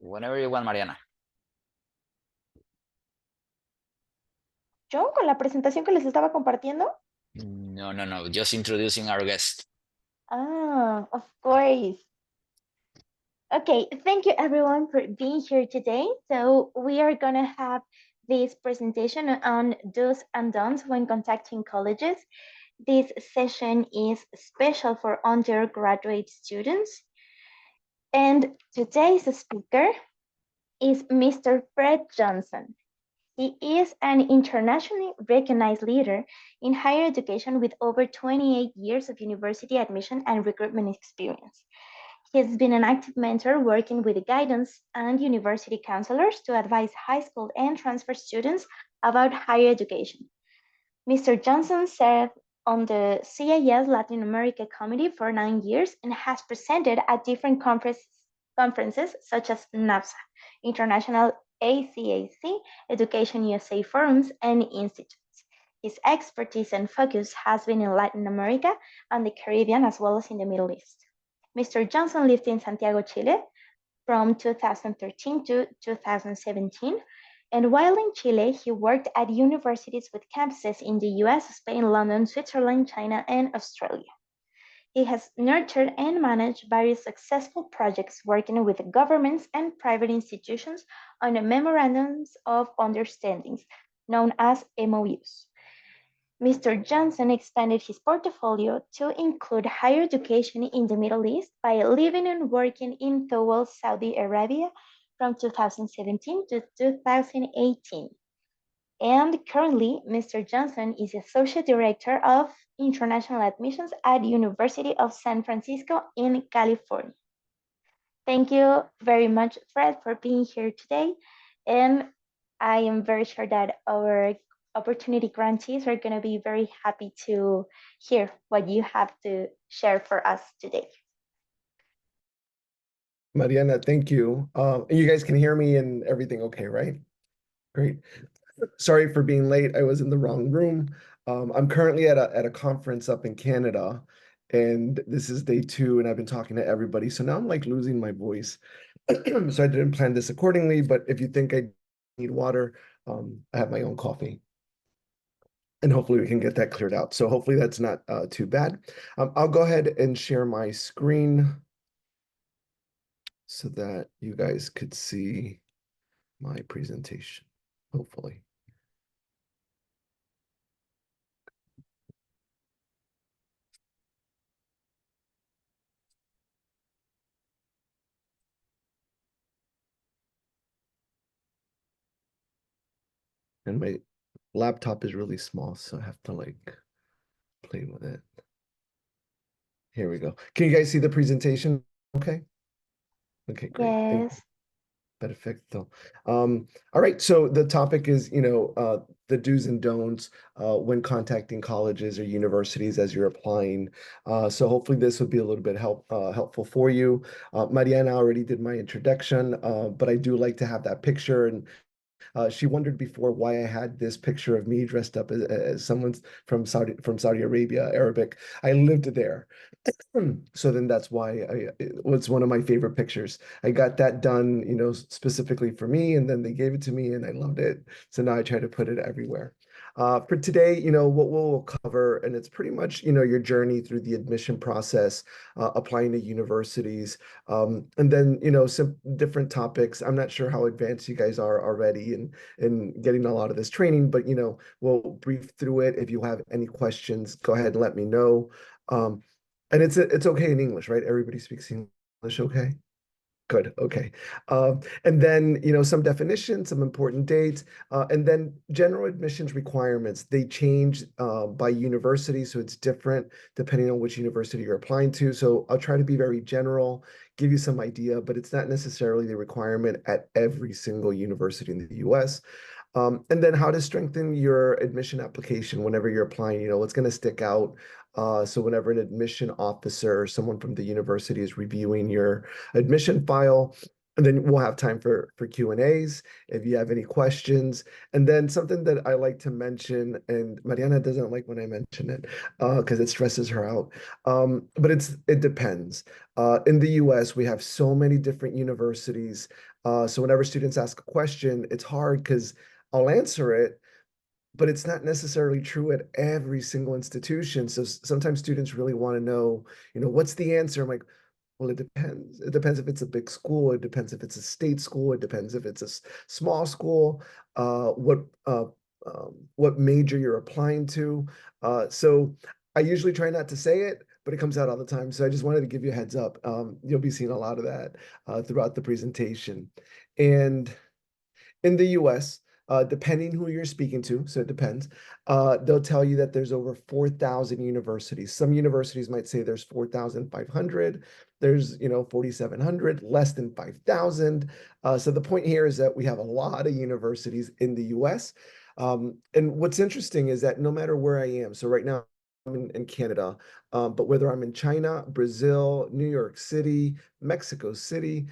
Whenever you want, Mariana. John, con la presentación que les estaba compartiendo. No. Just introducing our guest. Of course. Okay, thank you everyone for being here today. So we are gonna have this presentation on do's and don'ts when contacting colleges. This session is special for undergraduate students. And today's speaker is Mr. Fred Johnson. He is an internationally recognized leader in higher education with over 28 years of university admission and recruitment experience. He has been an active mentor working with guidance and university counselors to advise high school and transfer students about higher education. Mr. Johnson served on the CIS Latin America Committee for 9 years and has presented at different conferences such as NAFSA, International ACAC, EducationUSA forums, and institutes. His expertise and focus has been in Latin America and the Caribbean, as well as in the Middle East. Mr. Johnson lived in Santiago, Chile from 2013 to 2017. And while in Chile, he worked at universities with campuses in the US, Spain, London, Switzerland, China, and Australia. He has nurtured and managed various successful projects working with governments and private institutions on memorandums of understandings, known as MOUs. Mr. Johnson expanded his portfolio to include higher education in the Middle East by living and working in Towel, Saudi Arabia from 2017 to 2018. And currently, Mr. Johnson is Associate Director of International Admissions at University of San Francisco in California. Thank you very much, Fred, for being here today. And I am very sure that our opportunity grantees are going to be very happy to hear what you have to share for us today. Mariana, thank you. You guys can hear me and everything okay, right? Great. Sorry for being late. I was in the wrong room. I'm currently at a conference up in Canada, and this is day 2, and I've been talking to everybody. So now I'm like losing my voice. So I didn't plan this accordingly, but if you think I need water, I have my own coffee. And hopefully we can get that cleared out. So hopefully that's not too bad. I'll go ahead and share my screen so that you guys could see my presentation, hopefully. And my laptop is really small, so I have to like play with it. Here we go. Can you guys see the presentation? Okay. Okay, great. Thank you. Yes. Perfecto. All right, so the topic is, the do's and don'ts when contacting colleges or universities as you're applying. So hopefully this would be a little bit helpful for you. Mariana already did my introduction, but I do like to have that picture, and she wondered before why I had this picture of me dressed up as someone from Saudi Arabia, Arabic. I lived there. So then that's why it was one of my favorite pictures. I got that done, specifically for me, and then they gave it to me and I loved it. So now I try to put it everywhere. For today, what we'll cover, and it's pretty much, your journey through the admission process, applying to universities, and then, some different topics. I'm not sure how advanced you guys are already in getting a lot of this training, but, we'll brief through it. If you have any questions, go ahead and let me know. And it's okay in English, right? Everybody speaks English, okay? Good, okay. And then, some definitions, some important dates, and then general admissions requirements. They change by university, so it's different depending on which university you're applying to. So I'll try to be very general, give you some idea, but it's not necessarily the requirement at every single university in the US. And then how to strengthen your admission application whenever you're applying, what's going to stick out. So whenever an admission officer or someone from the university is reviewing your admission file, And then we'll have time for Q&As if you have any questions. And then something that I like to mention, and Mariana doesn't like when I mention it because it stresses her out. But it depends. In the US, we have so many different universities. So whenever students ask a question, it's hard because I'll answer it, but it's not necessarily true at every single institution. So sometimes students really want to know, what's the answer? I'm like, well, it depends. It depends if it's a big school. It depends if it's a state school. It depends if it's a small school. Uh, what uh, what major you're applying to. So I usually try not to say it, but it comes out all the time. So I just wanted to give you a heads up. You'll be seeing a lot of that throughout the presentation. And in the US, depending who you're speaking to, so it depends, they'll tell you that there's over 4,000 universities. Some universities might say there's 4,500. There's, 4,700, less than 5,000. So the point here is that we have a lot of universities in the US. And what's interesting is that no matter where I am, so right now I'm in Canada, but whether I'm in China, Brazil, New York City, Mexico City,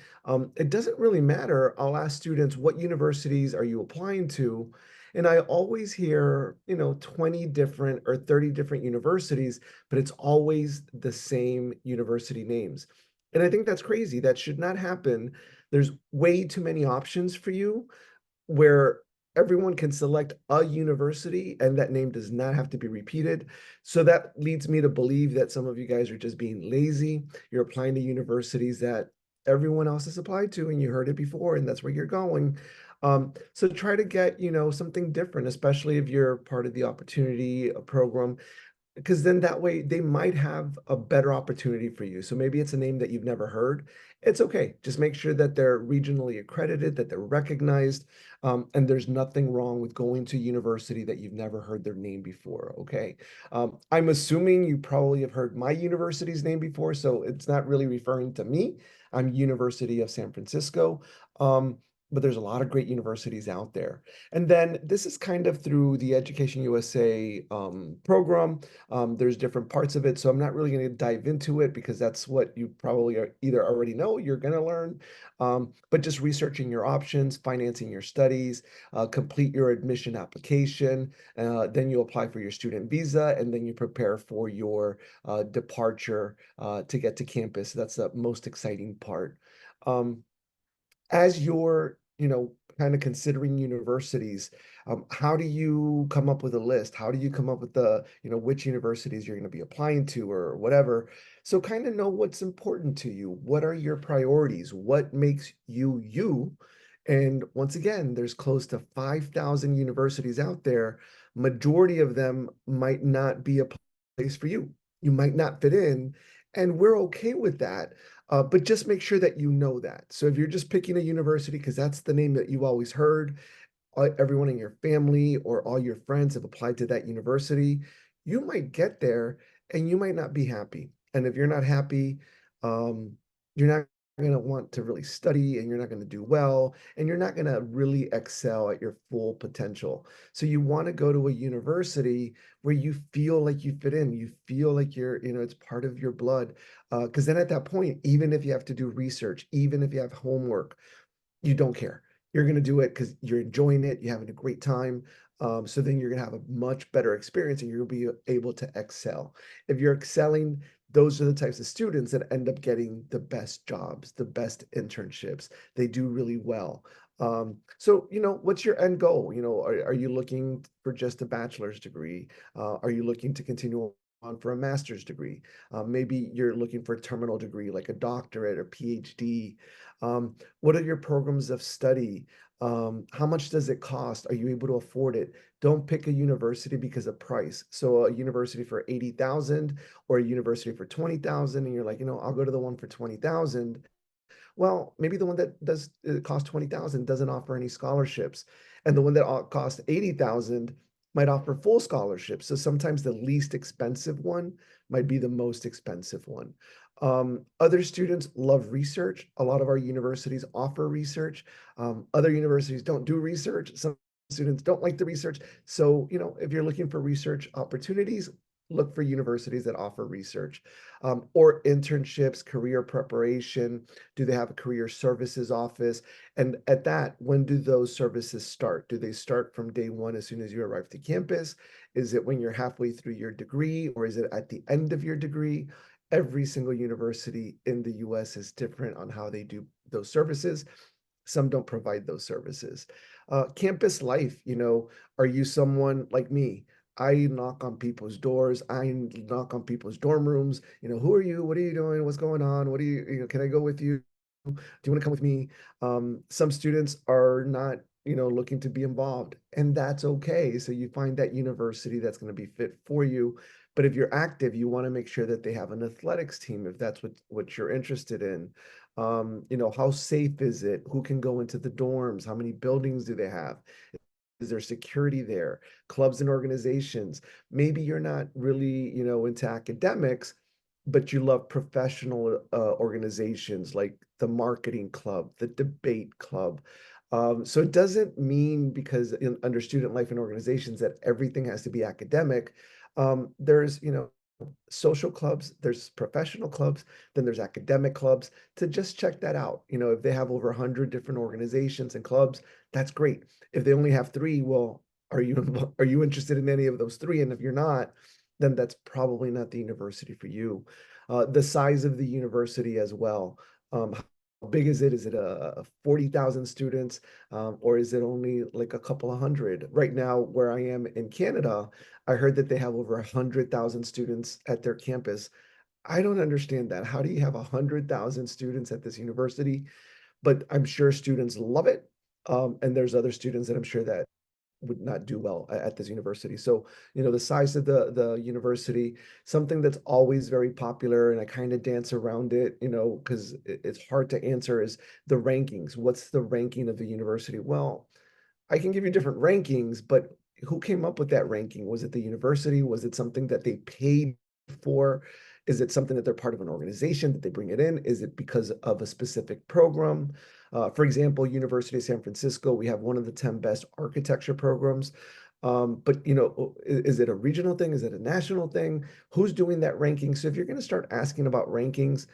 it doesn't really matter. I'll ask students, what universities are you applying to? And I always hear, 20 different or 30 different universities, but it's always the same university names. And I think that's crazy. That should not happen. There's way too many options for you where everyone can select a university and that name does not have to be repeated. So that leads me to believe that some of you guys are just being lazy. You're applying to universities that everyone else has applied to and you heard it before and that's where you're going. So try to get, something different, especially if you're part of the opportunity program, because then that way they might have a better opportunity for you. So maybe it's a name that you've never heard. It's okay. Just make sure that they're regionally accredited, that they're recognized, and there's nothing wrong with going to university that you've never heard their name before. Okay. I'm assuming you probably have heard my university's name before, so it's not really referring to me. I'm University of San Francisco. But there's a lot of great universities out there. And then this is kind of through the Education USA program. There's different parts of it, so I'm not really going to dive into it because that's what you probably are either already know you're going to learn, but just researching your options, financing your studies, complete your admission application, then you apply for your student visa, and then you prepare for your departure to get to campus. That's the most exciting part. Um, as you're, kind of considering universities, how do you come up with a list? How do you come up with which universities you're going to be applying to or whatever? So kind of know what's important to you. What are your priorities? What makes you you? And once again, there's close to 5,000 universities out there. Majority of them might not be a place for you. You might not fit in, and we're okay with that. But just make sure that you know that. So if you're just picking a university because that's the name that you always heard, everyone in your family or all your friends have applied to that university, you might get there and you might not be happy. And if you're not happy, you're not going to want to really study and you're not going to do well and you're not going to really excel at your full potential. So you want to go to a university where you feel like you fit in, you feel like it's part of your blood. Because then at that point, even if you have to do research, even if you have homework, you don't care. You're going to do it because you're enjoying it. You're having a great time. So then you're going to have a much better experience and you'll be able to excel. If you're excelling, those are the types of students that end up getting the best jobs, the best internships. They do really well. So, what's your end goal? Are you looking for just a bachelor's degree? Are you looking to continue on for a master's degree? Maybe you're looking for a terminal degree like a doctorate or PhD. What are your programs of study? How much does it cost? Are you able to afford it? Don't pick a university because of price. So a university for 80,000 or a university for 20,000, and you're like, I'll go to the one for 20,000. Well, maybe the one that does cost 20,000 doesn't offer any scholarships, and the one that costs 80,000 might offer full scholarships. So sometimes the least expensive one might be the most expensive one. Other students love research. A lot of our universities offer research. Other universities don't do research. Some students don't like the research. So, if you're looking for research opportunities, look for universities that offer research, or internships, career preparation. Do they have a career services office? And at that, when do those services start? Do they start from day one as soon as you arrive to campus? Is it when you're halfway through your degree, or is it at the end of your degree? Every single university in the US is different on how they do those services. Some don't provide those services. Campus life, are you someone like me? I knock on people's doors. I knock on people's dorm rooms. Who are you? What are you doing? What's going on? What do can I go with you? Do you want to come with me? Some students are not, looking to be involved, and that's okay. So you find that university that's going to be fit for you. But if you're active, you want to make sure that they have an athletics team if that's what you're interested in. How safe is it? Who can go into the dorms? How many buildings do they have? Is there security there? Clubs and organizations. Maybe you're not really, into academics, but you love professional organizations like the marketing club, the debate club. So it doesn't mean because under student life and organizations that everything has to be academic. There's, social clubs, there's professional clubs, then there's academic clubs. To just check that out. If they have over 100 different organizations and clubs, that's great. If they only have three, well, are you interested in any of those three? And if you're not, then that's probably not the university for you. The size of the university as well. How big is it? Is it a 40,000 students, or is it only like a couple of hundred? Right now, where I am in Canada, I heard that they have over 100,000 students at their campus. I don't understand that. How do you have 100,000 students at this university? But I'm sure students love it. And there's other students that I'm sure that would not do well at this university. So, the size of the university, something that's always very popular, and I kind of dance around it, because it's hard to answer, is the rankings. What's the ranking of the university? Well, I can give you different rankings, but who came up with that ranking? Was it the university? Was it something that they paid for? Is it something that they're part of an organization that they bring it in? Is it because of a specific program? For example, University of San Francisco, we have one of the 10 best architecture programs. But is it a regional thing? Is it a national thing? Who's doing that ranking? So if you're going to start asking about rankings,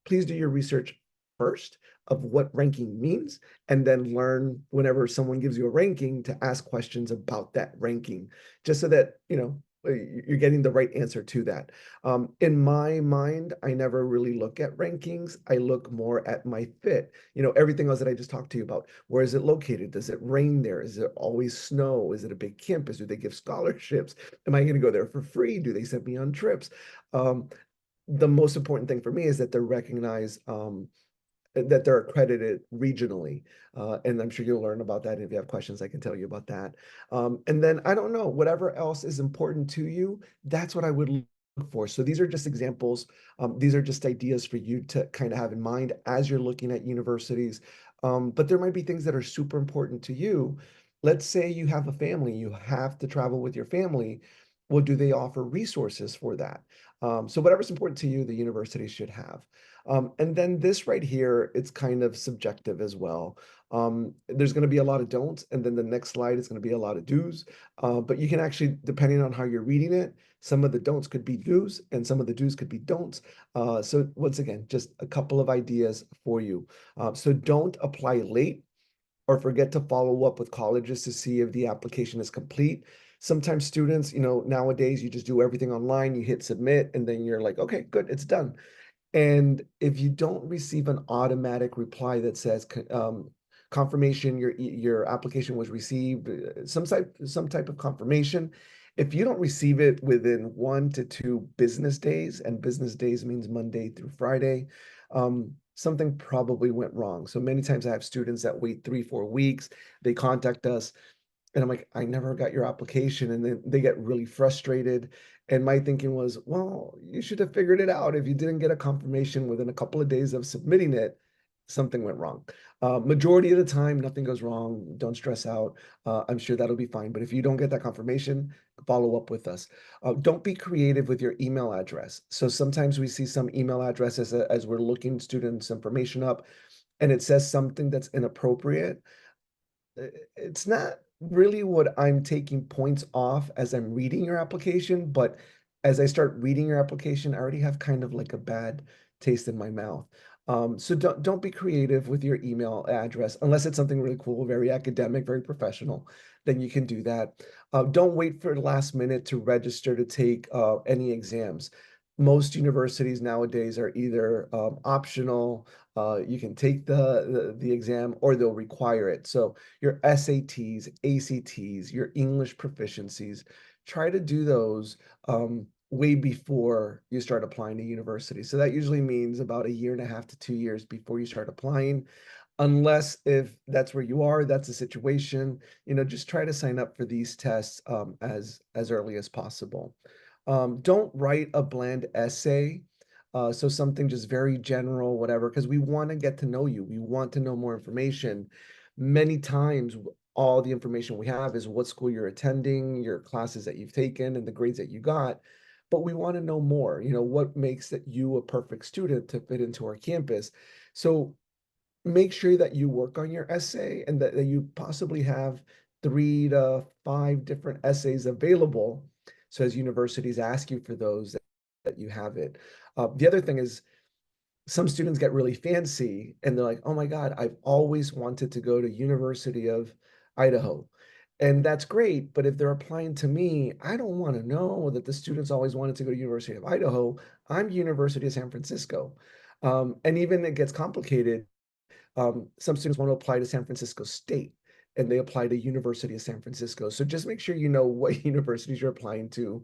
please do your research first of what ranking means, and then learn whenever someone gives you a ranking to ask questions about that ranking, just so that, you're getting the right answer to that. In my mind, I never really look at rankings. I look more at my fit. Everything else that I just talked to you about. Where is it located? Does it rain there? Is it always snow? Is it a big campus? Do they give scholarships? Am I going to go there for free? Do they send me on trips? The most important thing for me is that they're recognized, that they're accredited regionally. And I'm sure you'll learn about that. If you have questions, I can tell you about that. And then I don't know, whatever else is important to you, that's what I would look for. So these are just examples. These are just ideas for you to kind of have in mind as you're looking at universities. But there might be things that are super important to you. Let's say you have a family, you have to travel with your family. Well, do they offer resources for that? So whatever's important to you, the university should have. And then this right here, it's kind of subjective as well. There's going to be a lot of don'ts, and then the next slide is going to be a lot of do's. But you can actually, depending on how you're reading it, some of the don'ts could be do's, and some of the do's could be don'ts. So once again, just a couple of ideas for you. So don't apply late or forget to follow up with colleges to see if the application is complete. Sometimes students, nowadays you just do everything online, you hit submit, and then you're like, okay, good, it's done. And if you don't receive an automatic reply that says confirmation your application was received, some type of confirmation, if you don't receive it within 1 to 2 business days, and business days means Monday through Friday, something probably went wrong. So many times I have students that wait 3-4 weeks, they contact us, and I'm like, I never got your application. And then they get really frustrated. And my thinking was, well, you should have figured it out. If you didn't get a confirmation within a couple of days of submitting it, something went wrong. Majority of the time, nothing goes wrong. Don't stress out. I'm sure that'll be fine. But if you don't get that confirmation, follow up with us. Don't be creative with your email address. So sometimes we see some email addresses as we're looking students' information up, and it says something that's inappropriate. It's not really what I'm taking points off as I'm reading your application, but as I start reading your application, I already have kind of like a bad taste in my mouth. So don't be creative with your email address unless it's something really cool, very academic, very professional, then you can do that. Don't wait for the last minute to register to take any exams. Most universities nowadays are either optional, you can take the exam, or they'll require it. So your SATs, ACTs, your English proficiencies, try to do those way before you start applying to university. So that usually means about a year and a half to 2 years before you start applying. Unless if that's where you are, that's the situation, just try to sign up for these tests as early as possible. Don't write a bland essay. So something just very general, whatever, because we want to get to know you. We want to know more information. Many times, all the information we have is what school you're attending, your classes that you've taken, and the grades that you got. But we want to know more, what makes that you a perfect student to fit into our campus. So make sure that you work on your essay and that you possibly have 3 to 5 different essays available. So as universities ask you for those, that you have it. The other thing is some students get really fancy and they're like, oh my God, I've always wanted to go to University of Idaho. And that's great, but if they're applying to me, I don't want to know that the students always wanted to go to University of Idaho. I'm University of San Francisco. And even it gets complicated, some students want to apply to San Francisco State and they apply to University of San Francisco. So just make sure you know what universities you're applying to.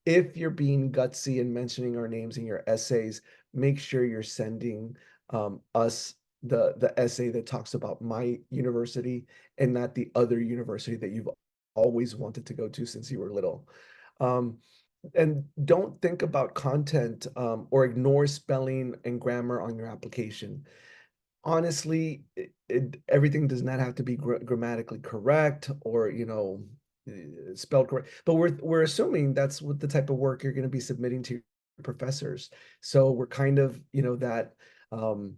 If you're being gutsy and mentioning our names in your essays, make sure you're sending us the essay that talks about my university and not the other university that you've always wanted to go to since you were little. Um, and don't think about content or ignore spelling and grammar on your application. Honestly, everything does not have to be grammatically correct or, spelled correct, but we're assuming that's what the type of work you're going to be submitting to your professors. So we're kind of, that um,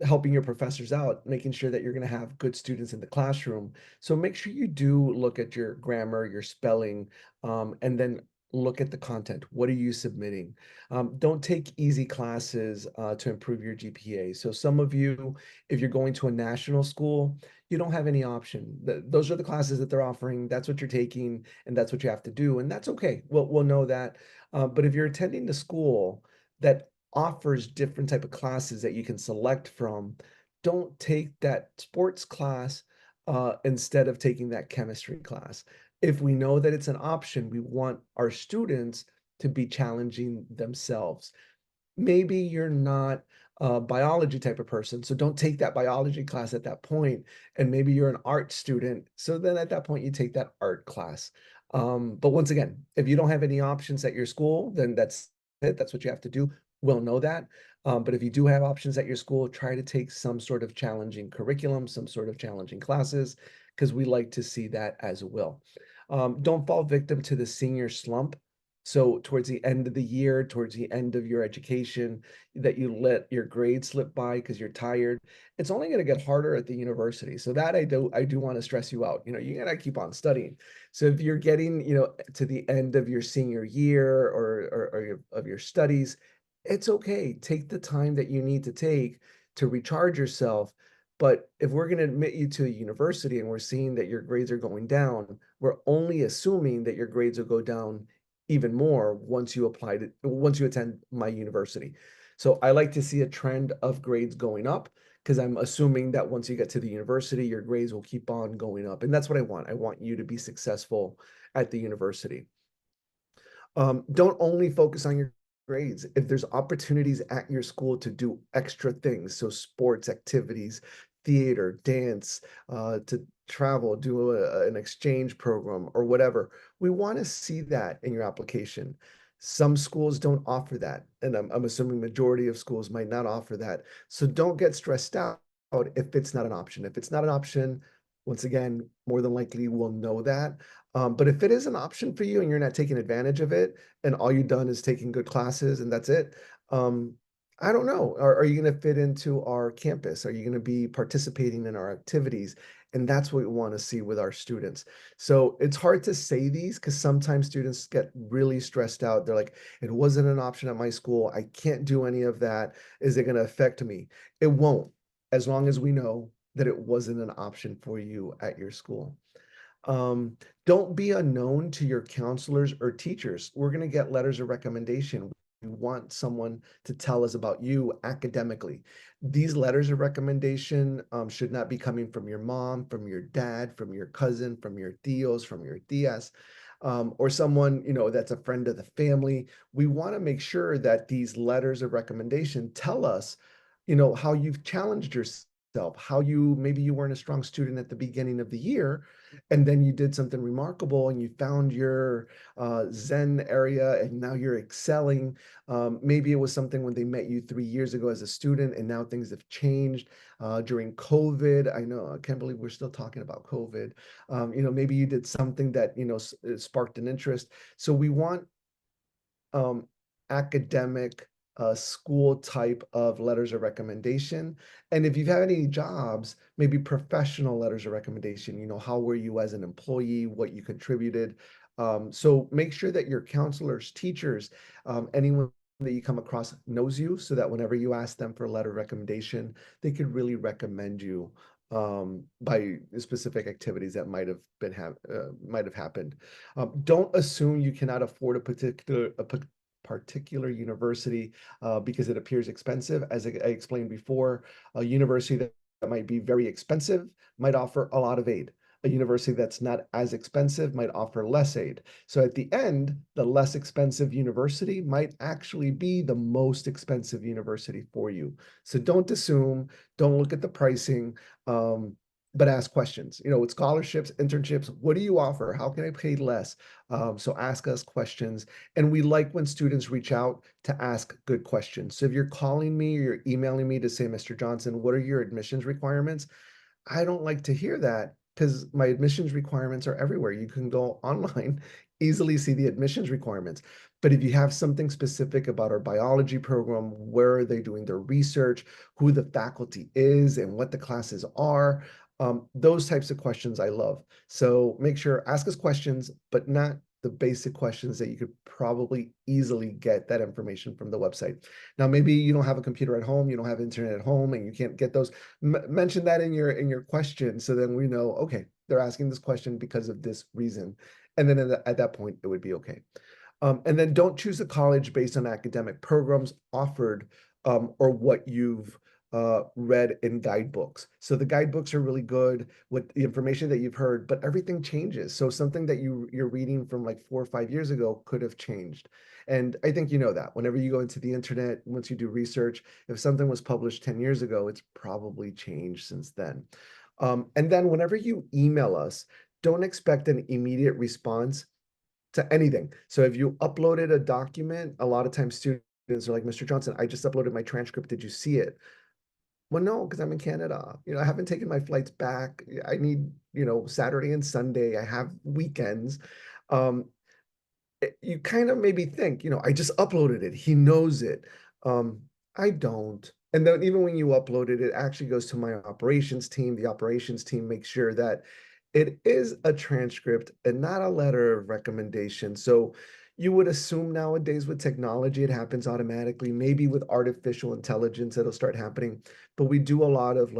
helping your professors out, making sure that you're going to have good students in the classroom. So make sure you do look at your grammar, your spelling, and then look at the content. What are you submitting? Don't take easy classes to improve your GPA. So some of you, if you're going to a national school, you don't have any option. Those are the classes that they're offering. That's what you're taking, and that's what you have to do, and that's okay. We'll know that. But if you're attending the school that offers different type of classes that you can select from, don't take that sports class instead of taking that chemistry class. If we know that it's an option, we want our students to be challenging themselves. Maybe you're not a biology type of person, so don't take that biology class at that point. And maybe you're an art student, so then at that point you take that art class. But once again, if you don't have any options at your school, then that's it. That's what you have to do. We'll know that. But if you do have options at your school, try to take some sort of challenging curriculum, some sort of challenging classes, because we like to see that as well. Don't fall victim to the senior slump. So towards the end of the year, towards the end of your education, that you let your grades slip by because you're tired. It's only going to get harder at the university. So that I do want to stress you out. You gotta keep on studying. So if you're getting, to the end of your senior year of your studies, it's okay. Take the time that you need to take to recharge yourself. But if we're going to admit you to a university and we're seeing that your grades are going down, we're only assuming that your grades will go down even more once you attend my university. So I like to see a trend of grades going up because I'm assuming that once you get to the university, your grades will keep on going up. And that's what I want. I want you to be successful at the university. Don't only focus on your grades. If there's opportunities at your school to do extra things, so sports activities, theater, dance, to travel, do an exchange program or whatever, we want to see that in your application. Some schools don't offer that, and I'm assuming majority of schools might not offer that. So don't get stressed out if it's not an option. If it's not an option, once again, more than likely we'll know that. But if it is an option for you and you're not taking advantage of it, and all you've done is taking good classes and that's it, I don't know. Are you going to fit into our campus? Are you going to be participating in our activities? And that's what we want to see with our students. So it's hard to say these because sometimes students get really stressed out. They're like, it wasn't an option at my school. I can't do any of that. Is it going to affect me? It won't, as long as we know that it wasn't an option for you at your school. Don't be unknown to your counselors or teachers. We're going to get letters of recommendation. We want someone to tell us about you academically. These letters of recommendation should not be coming from your mom, from your dad, from your cousin, from your tios, from your tias, or someone, that's a friend of the family. We want to make sure that these letters of recommendation tell us, how you've challenged yourself, how maybe you weren't a strong student at the beginning of the year, and then you did something remarkable and you found your Zen area and now you're excelling. Maybe it was something when they met you 3 years ago as a student and now things have changed during COVID. I know, I can't believe we're still talking about COVID. Maybe you did something that, sparked an interest. So we want um, academic school type of letters of recommendation. And if you've had any jobs, maybe professional letters of recommendation, how were you as an employee, what you contributed. So make sure that your counselors, teachers, anyone that you come across knows you so that whenever you ask them for a letter of recommendation, they could really recommend you by specific activities that might have happened. Don't assume you cannot afford a particular university because it appears expensive. As I explained before, a university that might be very expensive might offer a lot of aid. A university that's not as expensive might offer less aid. So at the end, the less expensive university might actually be the most expensive university for you. So don't assume, don't look at the pricing. But ask questions, with scholarships, internships, what do you offer? How can I pay less? So ask us questions. And we like when students reach out to ask good questions. So if you're calling me or you're emailing me to say, Mr. Johnson, what are your admissions requirements? I don't like to hear that because my admissions requirements are everywhere. You can go online, easily see the admissions requirements. But if you have something specific about our biology program, where are they doing their research, who the faculty is, and what the classes are, those types of questions I love. So make sure, ask us questions, but not the basic questions that you could probably easily get that information from the website. Now, maybe you don't have a computer at home, you don't have internet at home, and you can't get those. Mention that in your question, so then we know, okay, they're asking this question because of this reason, and then at that point it would be okay. And then don't choose a college based on academic programs offered or what you've read in guidebooks. So the guidebooks are really good with the information that you've heard, but everything changes. So something that you're reading from like 4 or 5 years ago could have changed. And I think you know that whenever you go into the internet, once you do research, if something was published 10 years ago, it's probably changed since then. And then whenever you email us, don't expect an immediate response to anything. So if you uploaded a document, a lot of times students are like, Mr. Johnson, I just uploaded my transcript. Did you see it? Well, no, because I'm in Canada. I haven't taken my flights back. I need, Saturday and Sunday. I have weekends. Um, you kind of maybe think, I just uploaded it. He knows it. I don't. And then even when you upload it, it actually goes to my operations team. The operations team makes sure that it is a transcript and not a letter of recommendation. So you would assume nowadays with technology, it happens automatically. Maybe with artificial intelligence, it'll start happening. But we do a lot of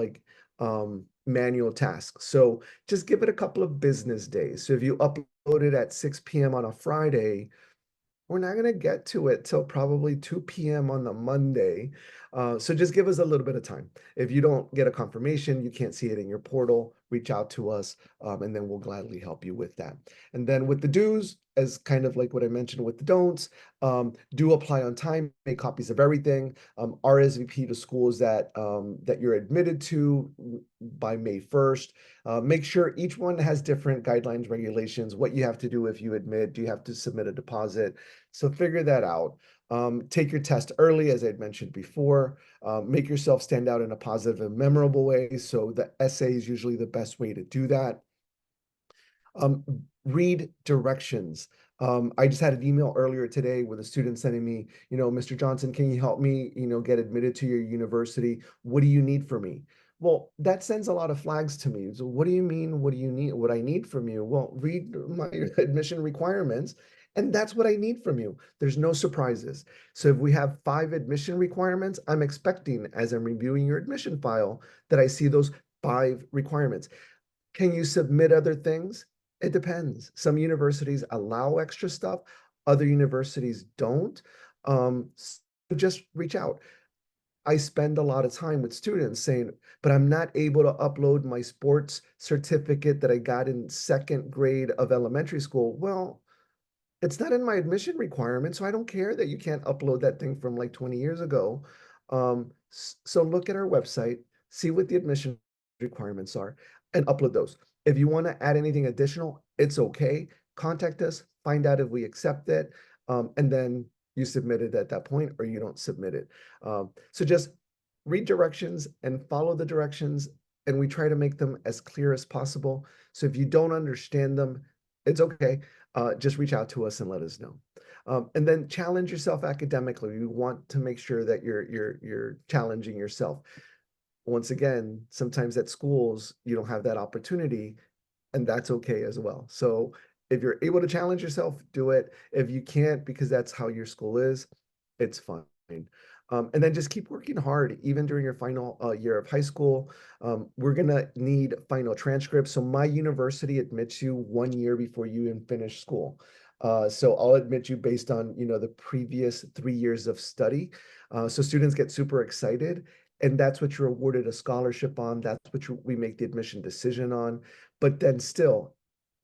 manual tasks. So just give it a couple of business days. So if you upload it at 6 p.m. on a Friday, we're not going to get to it till probably 2 p.m. on the Monday. So just give us a little bit of time. If you don't get a confirmation, you can't see it in your portal, reach out to us, and then we'll gladly help you with that. And then with the do's, as kind of like what I mentioned with the don'ts, do apply on time, make copies of everything, RSVP to schools that you're admitted to by May 1st. Make sure each one has different guidelines, regulations, what you have to do if you admit, do you have to submit a deposit? So figure that out. Take your test early, as I'd mentioned before. Make yourself stand out in a positive and memorable way. So the essay is usually the best way to do that. Read directions. I just had an email earlier today with a student sending me, Mr. Johnson, can you help me, get admitted to your university? What do you need from me? Well, that sends a lot of flags to me. So what do you mean? What do you need? What I need from you? Well, read my admission requirements, and that's what I need from you. There's no surprises. So if we have 5 admission requirements, I'm expecting, as I'm reviewing your admission file, that I see those 5 requirements. Can you submit other things? It depends. Some universities allow extra stuff, other universities don't. Just reach out. I spend a lot of time with students saying, but I'm not able to upload my sports certificate that I got in 2nd grade of elementary school. Well, it's not in my admission requirement, so I don't care that you can't upload that thing from like 20 years ago. So look at our website, see what the admission requirements are, and upload those. If you want to add anything additional, it's okay. Contact us, find out if we accept it, and then you submit it at that point or you don't submit it. So just read directions and follow the directions, and we try to make them as clear as possible. So if you don't understand them, it's okay. Just reach out to us and let us know. And then challenge yourself academically. We want to make sure that you're challenging yourself. Once again, sometimes at schools you don't have that opportunity, and that's okay as well. So if you're able to challenge yourself, do it. If you can't, because that's how your school is, it's fine. And then just keep working hard, even during your final year of high school. We're gonna need final transcripts. So my university admits you 1 year before you even finish school. So I'll admit you based on, the previous 3 years of study. So students get super excited, and that's what you're awarded a scholarship on. That's what we make the admission decision on. But then still,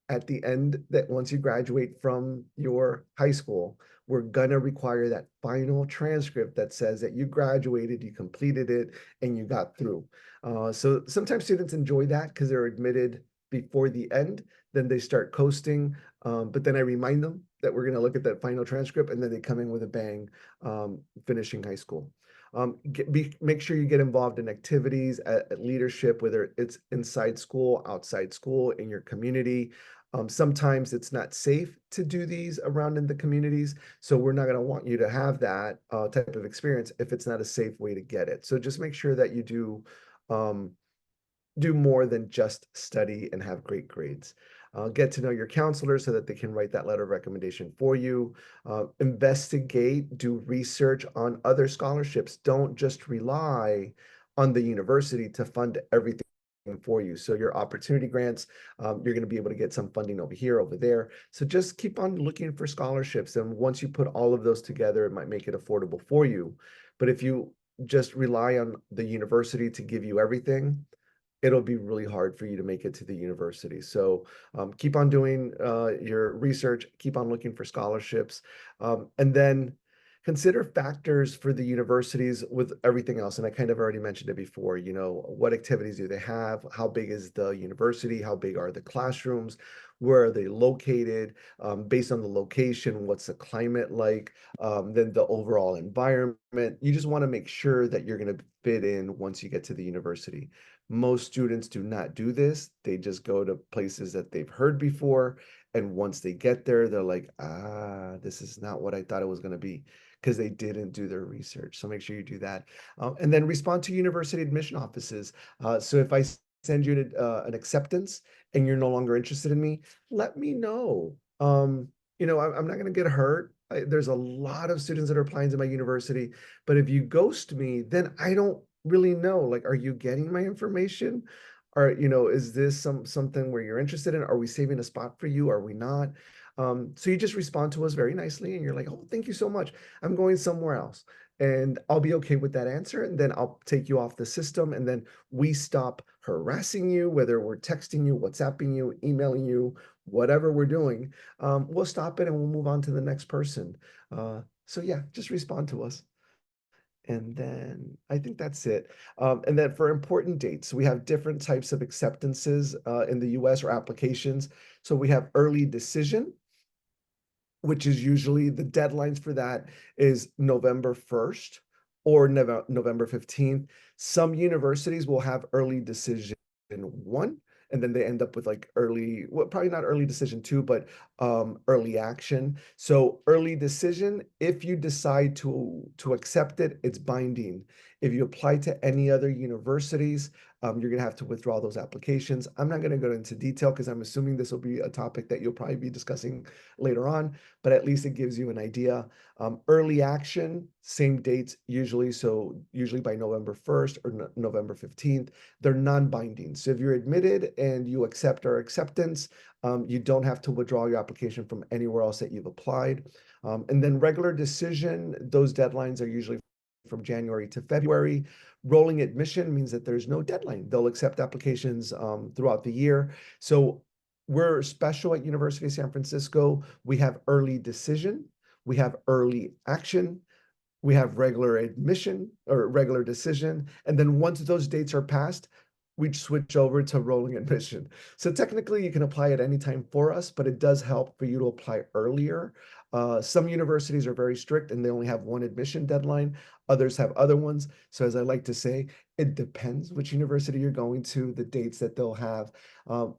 at the end, that once you graduate from your high school, we're gonna require that final transcript that says that you graduated, you completed it, and you got through. So sometimes students enjoy that because they're admitted before the end, then they start coasting. But then I remind them that we're gonna look at that final transcript, and then they come in with a bang, finishing high school. Make sure you get involved in activities at leadership, whether it's inside school, outside school, in your community. Sometimes it's not safe to do these around in the communities, so we're not going to want you to have that type of experience if it's not a safe way to get it. So just make sure that you um, do more than just study and have great grades. Get to know your counselor so that they can write that letter of recommendation for you. Investigate, do research on other scholarships. Don't just rely on the university to fund everything for you. So your opportunity grants, you're going to be able to get some funding over here, over there. So just keep on looking for scholarships. And once you put all of those together, it might make it affordable for you. But if you just rely on the university to give you everything, it'll be really hard for you to make it to the university. So keep on doing your research, keep on looking for scholarships, and then consider factors for the universities with everything else. And I kind of already mentioned it before, what activities do they have? How big is the university? How big are the classrooms? Where are they located? Based on the location, what's the climate like? Then the overall environment. You just want to make sure that you're going to fit in once you get to the university. Most students do not do this. They just go to places that they've heard before. And once they get there, they're like, this is not what I thought it was going to be, because they didn't do their research. So make sure you do that. And then respond to university admission offices. So if I send you an acceptance and you're no longer interested in me, let me know. I'm not going to get hurt. There's a lot of students that are applying to my university, but if you ghost me, then I don't really know, like, are you getting my information? Or, is this something where you're interested in? Are we saving a spot for you? Are we not? So you just respond to us very nicely and you're like, oh, thank you so much. I'm going somewhere else. And I'll be okay with that answer. And then I'll take you off the system. And then we stop harassing you, whether we're texting you, WhatsApping you, emailing you, whatever we're doing. We'll stop it and we'll move on to the next person. So yeah, just respond to us. And then I think that's it. And then for important dates, we have different types of acceptances in the US, or applications. So we have early decision, which is usually the deadlines for that is November 1st or November 15th. Some universities will have early decision 1, and then they end up with like probably not early decision 2, but early action. So early decision, if you decide to accept it, it's binding. If you apply to any other universities, you're going to have to withdraw those applications. I'm not going to go into detail because I'm assuming this will be a topic that you'll probably be discussing later on, but at least it gives you an idea. Early action, same dates usually, so usually by November 1st or November 15th. They're non-binding. So if you're admitted and you accept our acceptance, you don't have to withdraw your application from anywhere else that you've applied. And then regular decision, those deadlines are usually from January to February. Rolling admission means that there's no deadline. They'll accept applications throughout the year. So we're special at University of San Francisco. We have early decision, we have early action, we have regular admission or regular decision. And then once those dates are passed, we switch over to rolling admission. So technically you can apply at any time for us, but it does help for you to apply earlier. Some universities are very strict and they only have one admission deadline. Others have other ones. So as I like to say, it depends which university you're going to, the dates that they'll have.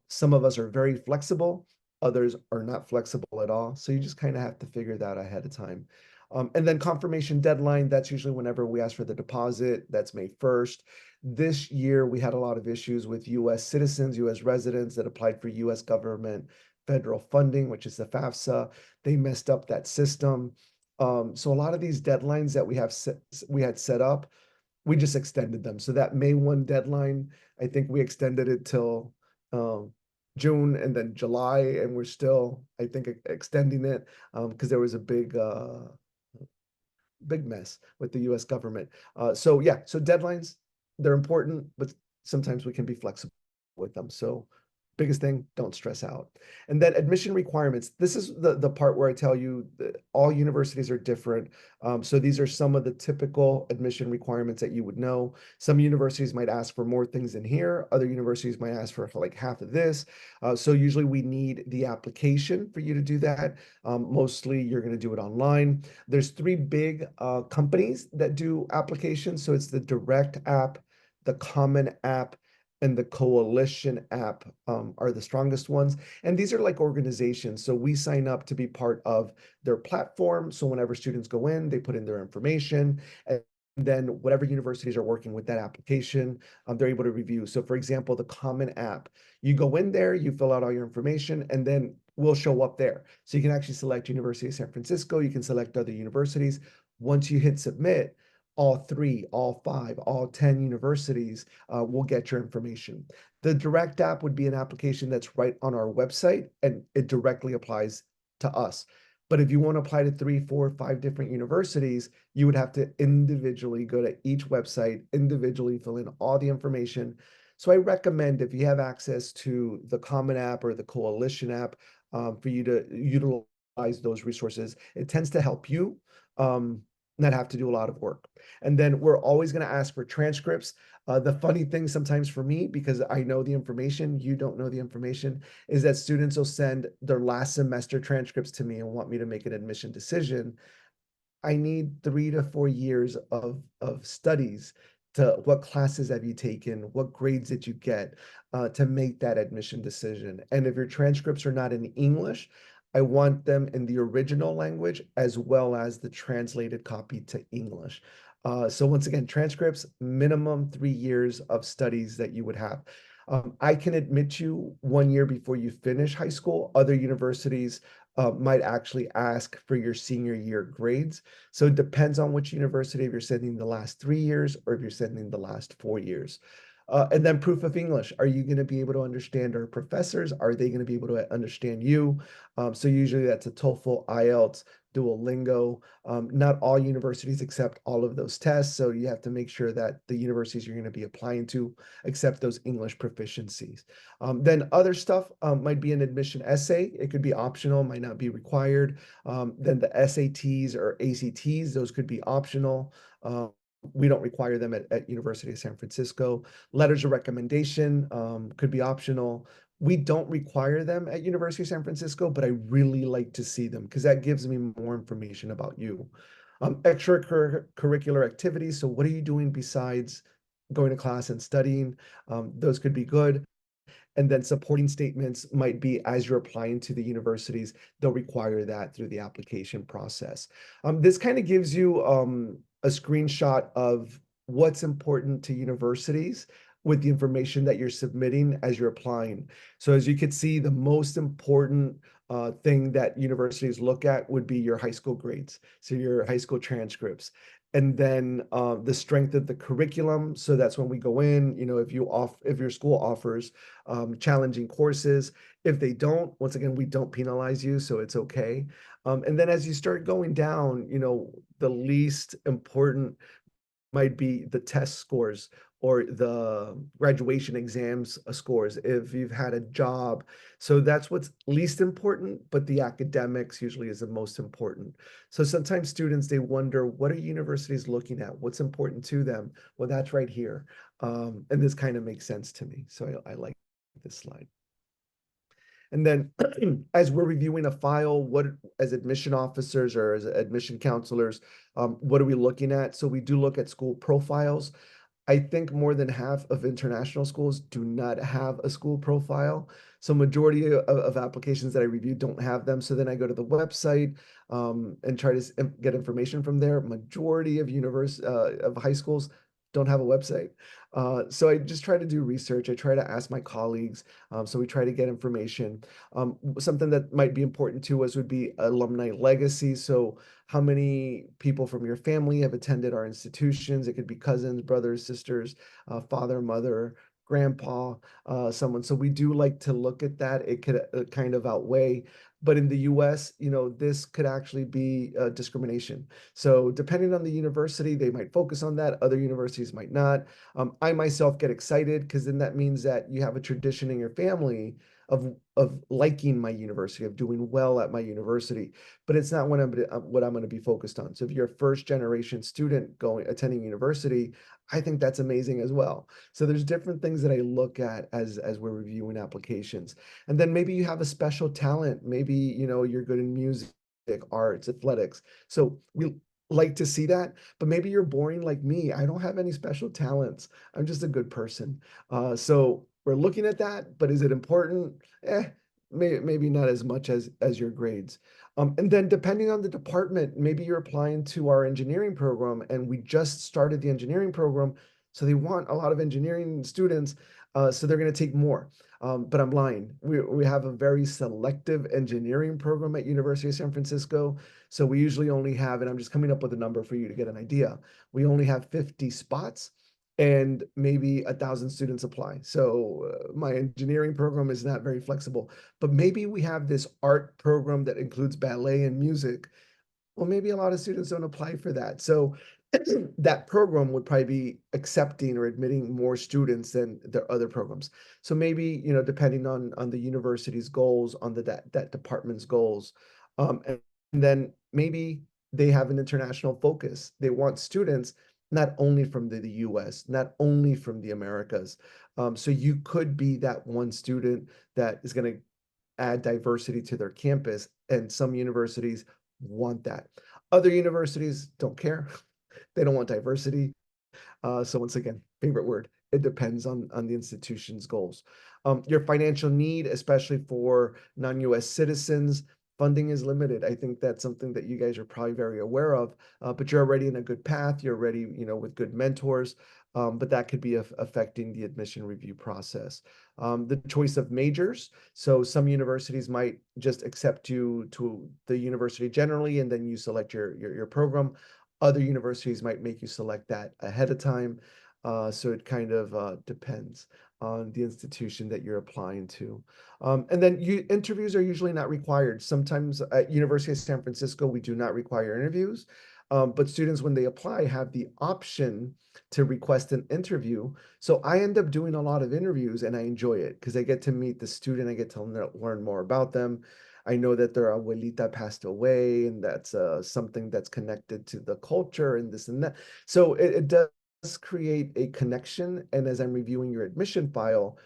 Some of us are very flexible. Others are not flexible at all. So you just kind of have to figure that ahead of time. And then confirmation deadline, that's usually whenever we ask for the deposit, that's May 1st. This year, we had a lot of issues with US citizens, US residents that applied for US government federal funding, which is the FAFSA. They messed up that system. So a lot of these deadlines that we had set up, we just extended them. So that May 1 deadline, I think we extended it till June and then July, and we're still, I think, extending it because there was a big mess with the US government. So yeah, so deadlines, they're important, but sometimes we can be flexible with them. So biggest thing, don't stress out. And then admission requirements. This is the part where I tell you that all universities are different. So these are some of the typical admission requirements that you would know. Some universities might ask for more things in here. Other universities might ask for like half of this. So usually we need the application for you to do that. Mostly you're going to do it online. There's three big companies that do applications. So it's the Direct app, the Common app, and the Coalition app are the strongest ones. And these are like organizations. So we sign up to be part of their platform. So whenever students go in, they put in their information. And then whatever universities are working with that application, they're able to review. So for example, the Common app, you go in there, you fill out all your information, and then we'll show up there. So you can actually select University of San Francisco. You can select other universities. Once you hit submit, all 3, all 5, all 10 universities will get your information. The Direct app would be an application that's right on our website, and it directly applies to us. But if you want to apply to 3, 4, 5 different universities, you would have to individually go to each website, individually fill in all the information. So I recommend if you have access to the Common app or the Coalition app, for you to utilize those resources. It tends to help you not have to do a lot of work. And then we're always going to ask for transcripts. The funny thing sometimes for me, because I know the information, you don't know the information, is that students will send their last semester transcripts to me and want me to make an admission decision. I need 3 to 4 years of studies to what classes have you taken, what grades did you get to make that admission decision. And if your transcripts are not in English, I want them in the original language as well as the translated copy to English. So once again, transcripts, minimum 3 years of studies that you would have. I can admit you 1 year before you finish high school. Other universities might actually ask for your senior year grades. So it depends on which university, if you're sending the last 3 years or if you're sending the last 4 years. And then proof of English. Are you going to be able to understand our professors? Are they going to be able to understand you? So usually that's a TOEFL, IELTS, Duolingo. Not all universities accept all of those tests. So you have to make sure that the universities you're going to be applying to accept those English proficiencies. Then other stuff might be an admission essay. It could be optional, might not be required. Then the SATs or ACTs, those could be optional. We don't require them at University of San Francisco. Letters of recommendation could be optional. We don't require them at University of San Francisco, but I really like to see them because that gives me more information about you. Extracurricular activities. So what are you doing besides going to class and studying? Those could be good. And then supporting statements might be as you're applying to the universities, they'll require that through the application process. This kind of gives you a screenshot of what's important to universities with the information that you're submitting as you're applying. So as you can see, the most important thing that universities look at would be your high school grades, so your high school transcripts. And then the strength of the curriculum. So that's when we go in, if your school offers challenging courses. If they don't, once again, we don't penalize you, so it's okay. And then as you start going down, the least important might be the test scores or the graduation exams scores if you've had a job. So that's what's least important, but the academics usually is the most important. So sometimes students, they wonder, what are universities looking at? What's important to them? Well, that's right here. And this kind of makes sense to me. So I like this slide. And then as we're reviewing a file, as admission officers or as admission counselors, what are we looking at? So we do look at school profiles. I think more than half of international schools do not have a school profile. So majority of applications that I review don't have them. So then I go to the website and try to get information from there. Majority of of high schools don't have a website. So I just try to do research. I try to ask my colleagues. So we try to get information. Something that might be important to us would be alumni legacy. So how many people from your family have attended our institutions? It could be cousins, brothers, sisters, father, mother, grandpa, someone. So we do like to look at that. It could kind of outweigh. But in the US, this could actually be discrimination. So depending on the university, they might focus on that. Other universities might not. I myself get excited because then that means that you have a tradition in your family of liking my university, of doing well at my university, but it's not what I'm going to be focused on. So if you're a first generation student attending university, I think that's amazing as well. So there's different things that I look at as we're reviewing applications. And then maybe you have a special talent. Maybe, you're good in music, arts, athletics. So we like to see that, but maybe you're boring like me. I don't have any special talents. I'm just a good person. So we're looking at that, but is it important? Maybe not as much as your grades. And then depending on the department, maybe you're applying to our engineering program and we just started the engineering program. So they want a lot of engineering students. So they're going to take more. But I'm lying. We have a very selective engineering program at University of San Francisco. So we usually only have, and I'm just coming up with a number for you to get an idea. We only have 50 spots and maybe 1,000 students apply. So my engineering program is not very flexible, but maybe we have this art program that includes ballet and music. Well, maybe a lot of students don't apply for that. So that program would probably be accepting or admitting more students than their other programs. So maybe, depending on the university's goals, on that department's goals, and then maybe they have an international focus. They want students not only from the US, not only from the Americas. So you could be that one student that is going to add diversity to their campus, and some universities want that. Other universities don't care. They don't want diversity. So once again, favorite word, it depends on the institution's goals. Your financial need, especially for non-US citizens, funding is limited. I think that's something that you guys are probably very aware of, but you're already in a good path. You're already, with good mentors, but that could be affecting the admission review process. The choice of majors. So some universities might just accept you to the university generally, and then you select your program. Other universities might make you select that ahead of time. So it kind of depends on the institution that you're applying to. And then interviews are usually not required. Sometimes at University of San Francisco, we do not require interviews. But students, when they apply, have the option to request an interview. So I end up doing a lot of interviews and I enjoy it because I get to meet the student, I get to learn more about them. I know that their abuelita passed away, and that's something that's connected to the culture and this and that. So it does create a connection. And as I'm reviewing your admission file,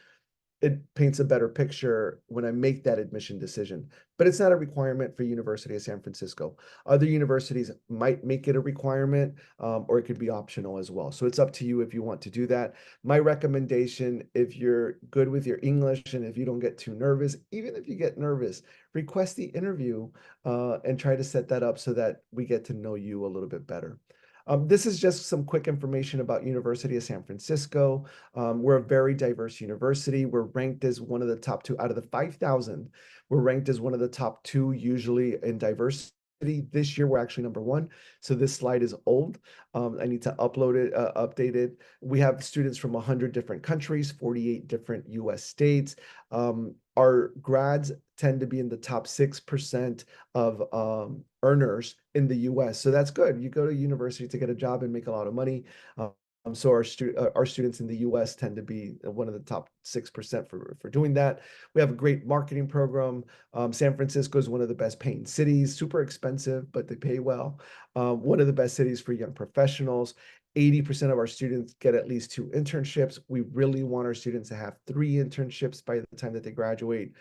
it paints a better picture when I make that admission decision. But it's not a requirement for University of San Francisco. Other universities might make it a requirement, or it could be optional as well. So it's up to you if you want to do that. My recommendation, if you're good with your English and if you don't get too nervous, even if you get nervous, request the interview and try to set that up so that we get to know you a little bit better. This is just some quick information about University of San Francisco. We're a very diverse university. We're ranked as one of the top 2 out of the 5,000. We're ranked as one of the top 2 usually in diversity. This year, we're actually #1. So this slide is old. I need to upload it, update it. We have students from 100 different countries, 48 different US states. Our grads tend to be in the top 6% of earners in the US. So that's good. You go to university to get a job and make a lot of money. So our students in the US tend to be one of the top 6% for doing that. We have a great marketing program. San Francisco is one of the best paying cities, super expensive, but they pay well. One of the best cities for young professionals. 80% of our students get at least 2 internships. We really want our students to have 3 internships by the time that they graduate.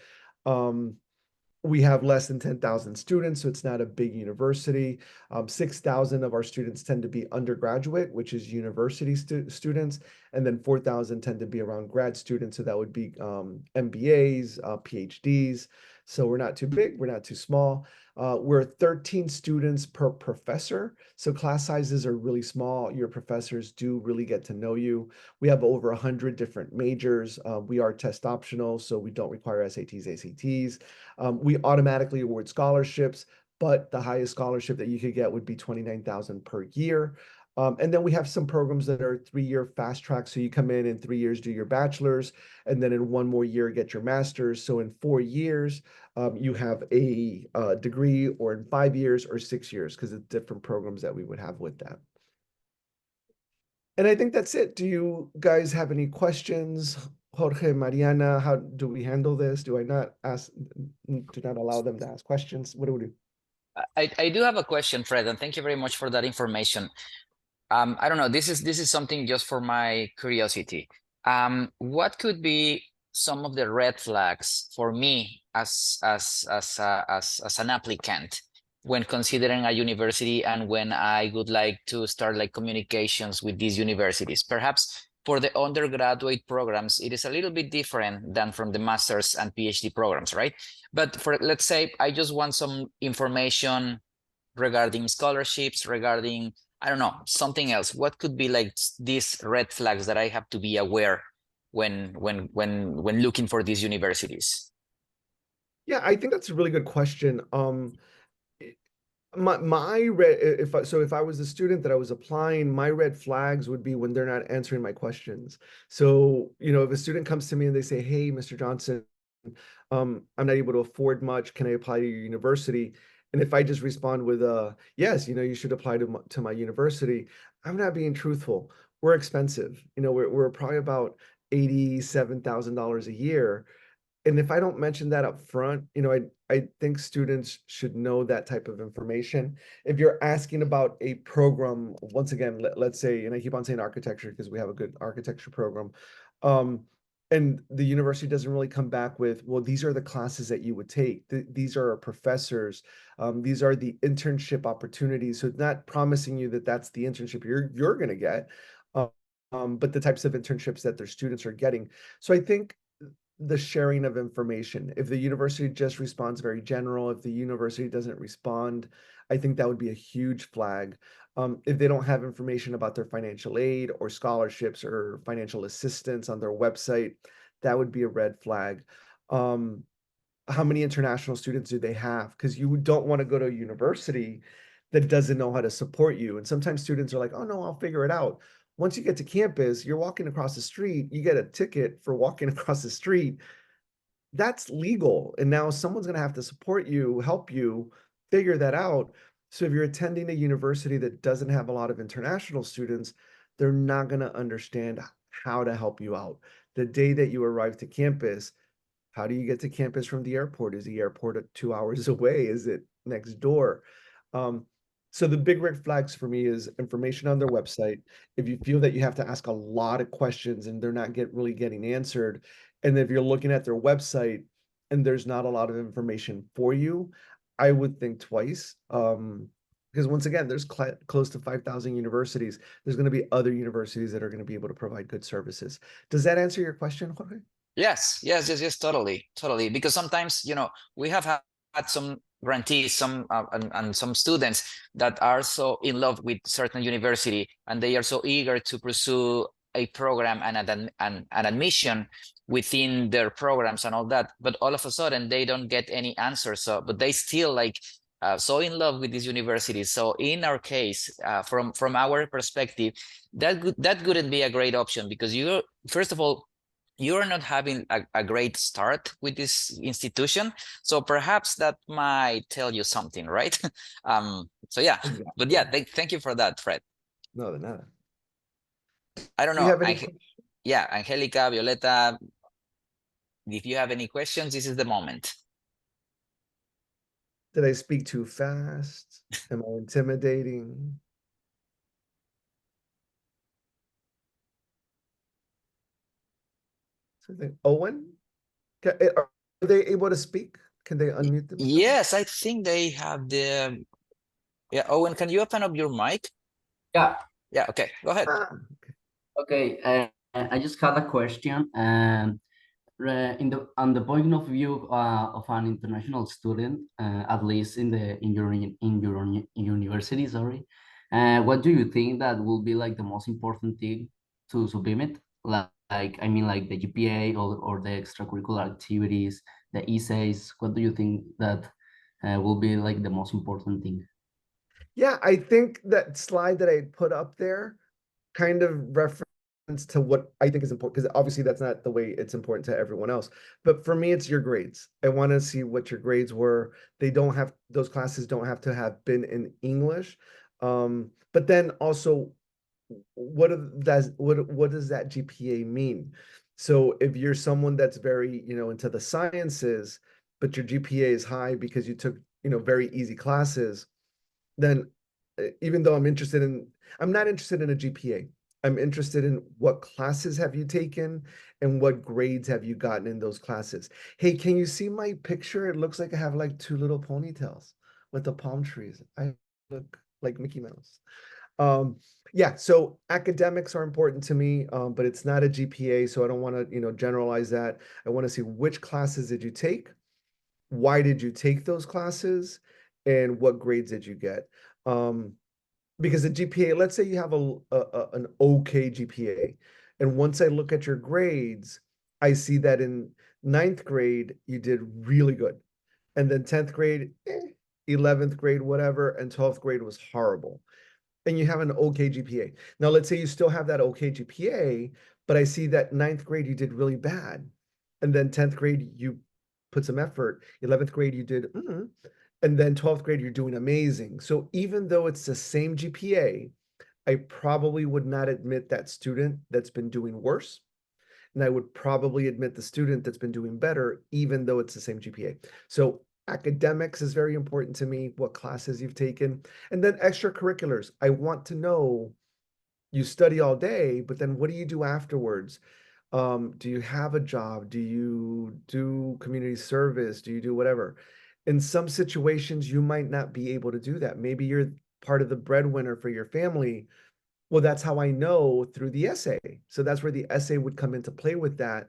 We have less than 10,000 students, so it's not a big university. 6,000 of our students tend to be undergraduate, which is university students, and then 4,000 tend to be around grad students, so that would be MBAs, PhDs. So we're not too big, we're not too small. We're 13 students per professor, so class sizes are really small. Your professors do really get to know you. We have over 100 different majors. We are test optional, so we don't require SATs, ACTs. We automatically award scholarships, but the highest scholarship that you could get would be $29,000 per year. And then we have some programs that are 3-year fast track. So you come in 3 years, do your bachelor's, and then in 1 more year, get your master's. So in 4 years, you have a degree, or in 5 years or 6 years, because it's different programs that we would have with that. And I think that's it. Do you guys have any questions? Jorge, Mariana, how do we handle this? Do not allow them to ask questions? What do we do? I do have a question, Fred, and thank you very much for that information. I don't know, this is something just for my curiosity. What could be some of the red flags for me as an applicant when considering a university and when I would like to start like communications with these universities? Perhaps for the undergraduate programs, it is a little bit different than from the master's and PhD programs, right? But for, let's say, I just want some information regarding scholarships, regarding, I don't know, something else. What could be like these red flags that I have to be aware when looking for these universities? Yeah, I think that's a really good question. My red, if I was a student that I was applying, my red flags would be when they're not answering my questions. So, if a student comes to me and they say, "Hey, Mr. Johnson, I'm not able to afford much. Can I apply to your university?" And if I just respond with yes, you should apply to my university, I'm not being truthful. We're expensive. We're probably about $87,000 a year. And if I don't mention that up front, I think students should know that type of information. If you're asking about a program, once again, let's say, and I keep on saying architecture because we have a good architecture program, and the university doesn't really come back with, well, these are the classes that you would take. These are our professors. These are the internship opportunities. So it's not promising you that that's the internship you're going to get, but the types of internships that their students are getting. So I think the sharing of information. If the university just responds very general, if the university doesn't respond, I think that would be a huge flag. If they don't have information about their financial aid or scholarships or financial assistance on their website, that would be a red flag. How many international students do they have? Because you don't want to go to a university that doesn't know how to support you. And sometimes students are like, "Oh no, I'll figure it out." Once you get to campus, you're walking across the street, you get a ticket for walking across the street. That's legal. And now someone's going to have to support you, help you figure that out. So if you're attending a university that doesn't have a lot of international students, they're not going to understand how to help you out. The day that you arrive to campus, how do you get to campus from the airport? Is the airport 2 hours away? Is it next door? So the big red flags for me is information on their website. If you feel that you have to ask a lot of questions and they're not really getting answered, and if you're looking at their website and there's not a lot of information for you, I would think twice. Because once again, there's close to 5,000 universities. There's going to be other universities that are going to be able to provide good services. Does that answer your question, Jorge? Yes, totally. Because sometimes, we have had some grantees, some and some students that are so in love with certain university, and they are so eager to pursue a program and an admission within their programs and all that, but all of a sudden they don't get any answers. So, but they still like so in love with this university. So in our case, from our perspective, that couldn't be a great option, because you, first of all, you are not having a great start with this institution. So perhaps that might tell you something, right? So yeah, but yeah, Exactly. thank you for that, Fred. No, de nada. I don't Do you know. have any questions? Yeah, Angelica, Violeta, if you have any questions, this is the moment. Did I speak too fast? Am I intimidating? Something. Owen? Are they able to speak? Can they unmute themselves? Yes, I think they have the. Yeah, Owen, can you open up your mic? Yeah. Yeah, okay, go ahead. Okay. I just had a question. In the on the point of view of an international student, at least in your university, sorry, what do you think that will be like the most important thing to submit? Like I mean, like the GPA or the extracurricular activities, the essays. What do you think that will be like the most important thing? Yeah, I think that slide that I put up there kind of reference to what I think is important, because obviously that's not the way it's important to everyone else. But for me, it's your grades. I want to see what your grades were. Those classes don't have to have been in English. But then also, what does that GPA mean? So if you're someone that's very, into the sciences, but your GPA is high because you took, very easy classes, then even though I'm not interested in a GPA. I'm interested in what classes have you taken and what grades have you gotten in those classes. Hey, can you see my picture? It looks like I have like two little ponytails with the palm trees. I look like Mickey Mouse. Yeah, so academics are important to me, but it's not a GPA, so I don't want to, generalize that. I want to see which classes did you take, why did you take those classes, and what grades did you get? Because the GPA, let's say you have an okay GPA, and once I look at your grades, I see that in ninth grade you did really good, and then 10th grade, 11th grade, whatever, and 12th grade was horrible, and you have an okay GPA. Now, let's say you still have that okay GPA, but I see that ninth grade you did really bad, and then 10th grade you put some effort, 11th grade you did, and then 12th grade you're doing amazing. So even though it's the same GPA, I probably would not admit that student that's been doing worse, and I would probably admit the student that's been doing better, even though it's the same GPA. So academics is very important to me, what classes you've taken, and then extracurriculars. I want to know, you study all day, but then what do you do afterwards? Do you have a job? Do you do community service? Do you do whatever? In some situations, you might not be able to do that. Maybe you're part of the breadwinner for your family. Well, that's how I know, through the essay. So that's where the essay would come into play with that.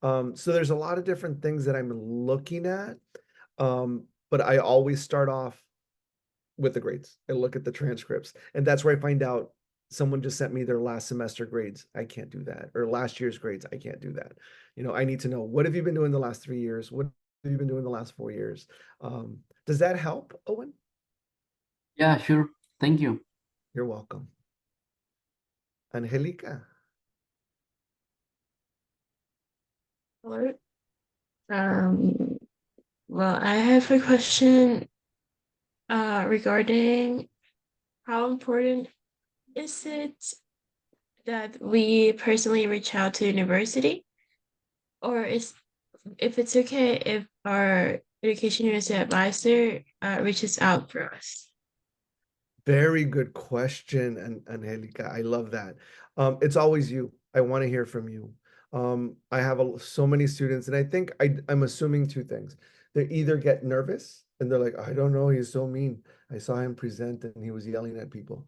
So there's a lot of different things that I'm looking at. But I always start off with the grades and look at the transcripts. And that's where I find out someone just sent me their last semester grades. I can't do that. Or last year's grades. I can't do that. I need to know, what have you been doing the last 3 years? What have you been doing the last 4 years? Does that help, Owen? Yeah, sure. Thank you. You're welcome. Angelica. Hello. Um, well, I have a question regarding how important is it that we personally reach out to university, or if it's okay if our Education USA advisor reaches out for us? Very good question, and Angelica. I love that. It's always you. I want to hear from you. I have so many students, and I think I'm assuming two things. They either get nervous and they're like, I don't know, he's so mean. I saw him present and he was yelling at people.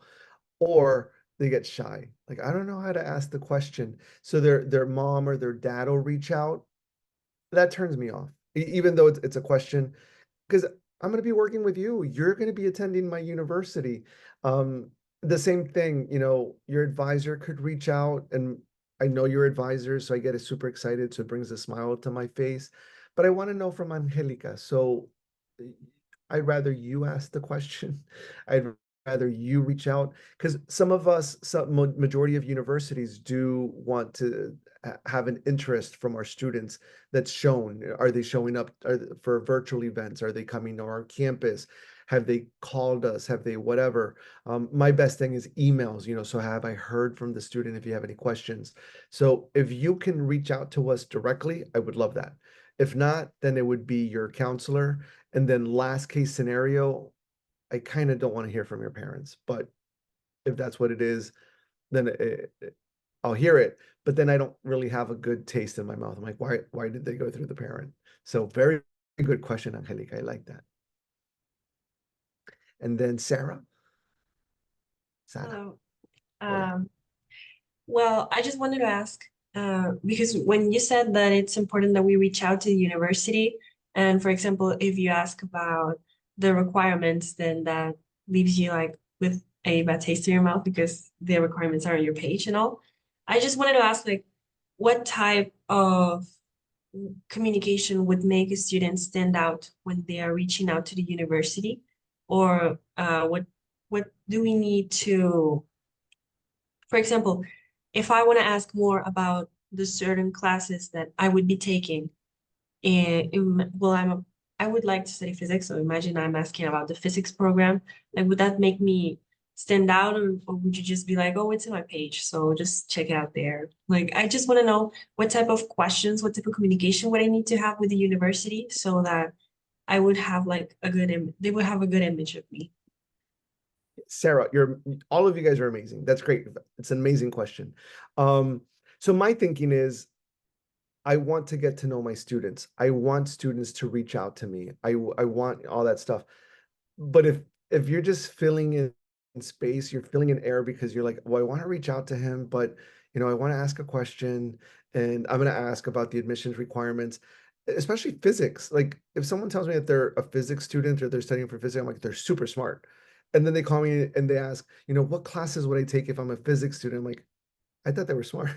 Or they get shy. Like, I don't know how to ask the question. So their mom or their dad will reach out. That turns me off, even though it's a question, because I'm going to be working with you. You're going to be attending my university. The same thing, you know, your advisor could reach out, and I know your advisor, so I get super excited. So it brings a smile to my face. But I want to know from Angelica. So uh, I'd rather you ask the question. I'd rather you reach out, because some of us, some majority of universities do want to have an interest from our students that's shown. Are they showing up for virtual events? Are they coming to our campus? Have they called us? Have they whatever? My best thing is emails, you know, so have I heard from the student if you have any questions? So if you can reach out to us directly, I would love that. If not, then it would be your counselor. And then last case scenario, I kind of don't want to hear from your parents, but if that's what it is, then I'll hear it, but then I don't really have a good taste in my mouth. I'm like, why did they go through the parent? So very good question, Angelica. I like that. And then Sarah. Sarah. Hello. Hola. Well, I just wanted to ask, because when you said that it's important that we reach out to the university, and for example, if you ask about the requirements, then that leaves you like with a bad taste in your mouth because the requirements are on your page and all. I just wanted to ask, like, what type of communication would make a student stand out when they are reaching out to the university, or what do we need to, for example, if I want to ask more about the certain classes that I would be taking, well, I would like to study physics, so imagine I'm asking about the physics program. Like, would that make me stand out, or would you just be like, oh, it's in my page, so just check it out there? Like, I just want to know what type of questions, what type of communication would I need to have with the university so that I would have like a good they would have a good image of me. Sarah, all of you guys are amazing. That's great. It's an amazing question. So my thinking is, I want to get to know my students. I want students to reach out to me. I want all that stuff. But if you're just filling in space, you're filling in air because you're like, well, I want to reach out to him, but you know, I want to ask a question, and I'm going to ask about the admissions requirements, especially physics. Like if someone tells me that they're a physics student or they're studying for physics, I'm like, they're super smart. And then they call me and they ask, you know, what classes would I take if I'm a physics student? I'm like, I thought they were smart.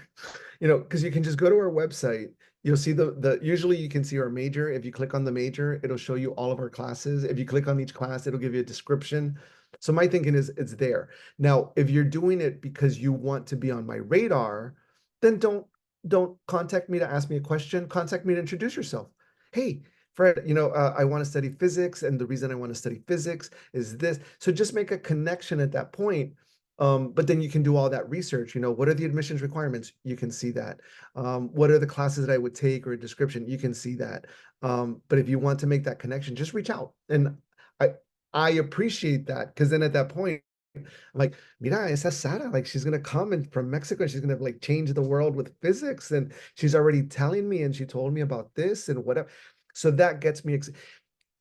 You know, because you can just go to our website. You'll see usually you can see our major. If you click on the major, it'll show you all of our classes. If you click on each class, it'll give you a description. So my thinking is it's there. Now, if you're doing it because you want to be on my radar, then don't contact me to ask me a question. Contact me to introduce yourself. Hey, Fred, you know, I want to study physics, and the reason I want to study physics is this. So just make a connection at that point. But then you can do all that research. You know, what are the admissions requirements? You can see that. What are the classes that I would take, or a description? You can see that. But if you want to make that connection, just reach out. And I I appreciate that, because then at that point, I'm like, mira, esa Sara, like she's gonna come and from Mexico, and she's gonna like change the world with physics, and she's already telling me, and she told me about this and whatever. So that gets me.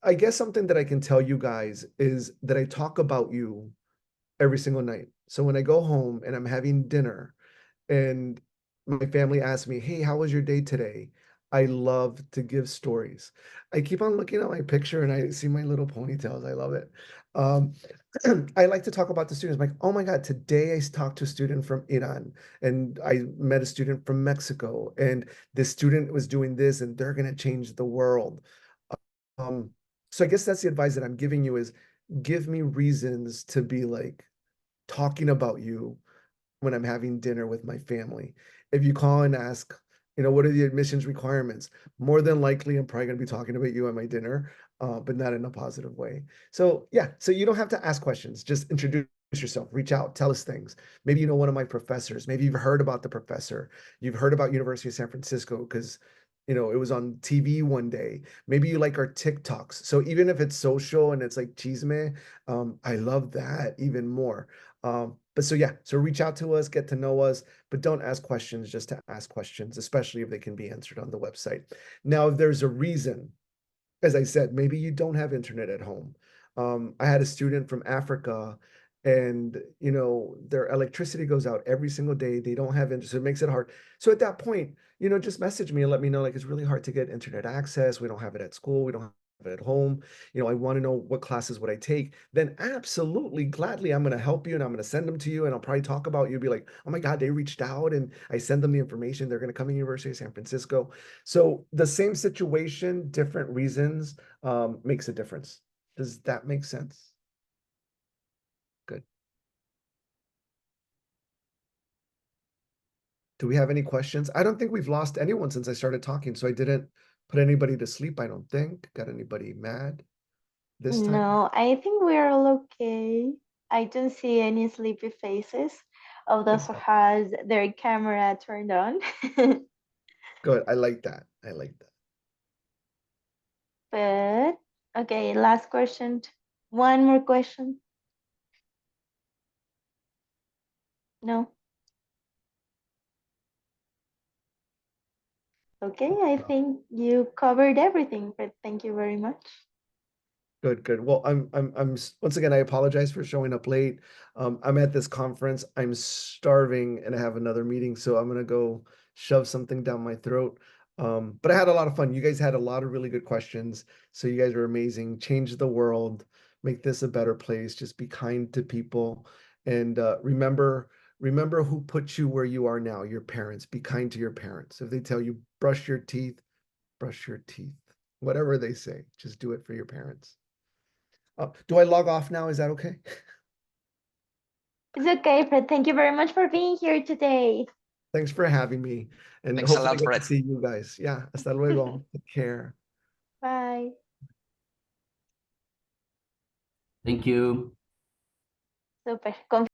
I guess something that I can tell you guys is that I talk about you every single night. So when I go home and I'm having dinner and my family asks me, hey, how was your day today? I love to give stories. I keep on looking at my picture and I see my little ponytails. I love it. Um, I like to talk about the students. I'm like, oh my God, today I talked to a student from Iran, and I met a student from Mexico, and this student was doing this, and they're going to change the world. Um, so I guess that's the advice that I'm giving you is, give me reasons to be like talking about you when I'm having dinner with my family. If you call and ask, you know, what are the admissions requirements? More than likely, I'm probably going to be talking about you at my dinner, but not in a positive way. So yeah, so you don't have to ask questions. Just introduce yourself, reach out, tell us things. Maybe you know one of my professors. Maybe you've heard about the professor. You've heard about University of San Francisco because you know it was on TV one day. Maybe you like our TikToks. So even if it's social and it's like chisme, I love that even more. But so yeah, so reach out to us, get to know us, but don't ask questions just to ask questions, especially if they can be answered on the website. Now, if there's a reason, as I said, maybe you don't have internet at home. I had a student from Africa, and you know their electricity goes out every single day. They don't have internet, so it makes it hard. So at that point, you know, just message me and let me know, like, it's really hard to get internet access. We don't have it at school. We don't it at home. I want to know what classes would I take. Then absolutely, gladly, I'm going to help you and I'm going to send them to you. And I'll probably talk about you, be like, oh my God, they reached out and I send them the information. They're going to come to University of San Francisco. So the same situation, different reasons makes a difference. Does that make sense? Good. Do we have any questions? I don't think we've lost anyone since I started talking, so I didn't put anybody to sleep, I don't think. Got anybody mad this time? No, I think we're all okay. I don't see any sleepy faces of those who has their camera turned on. Good. I like that. I like that. But okay, last question. One more question. No. Okay, I think you covered everything, but thank you very much. Good, good. Well, once again, I apologize for showing up late. I'm at this conference. I'm starving and I have another meeting, so I'm gonna go shove something down my throat. But I had a lot of fun. You guys had a lot of really good questions. So you guys are amazing. Change the world, make this a better place. Just be kind to people. And remember who put you where you are now, your parents. Be kind to your parents. If they tell you brush your teeth, brush your teeth. Whatever they say, just do it for your parents. Do I log off now? Is that okay? It's okay, Fred. Thank you very much for being here today. Thanks for having me. And Thanks a hopefully I lot, get to Fred. see you guys. Yeah, hasta luego. Take care. Bye. Thank you. Super.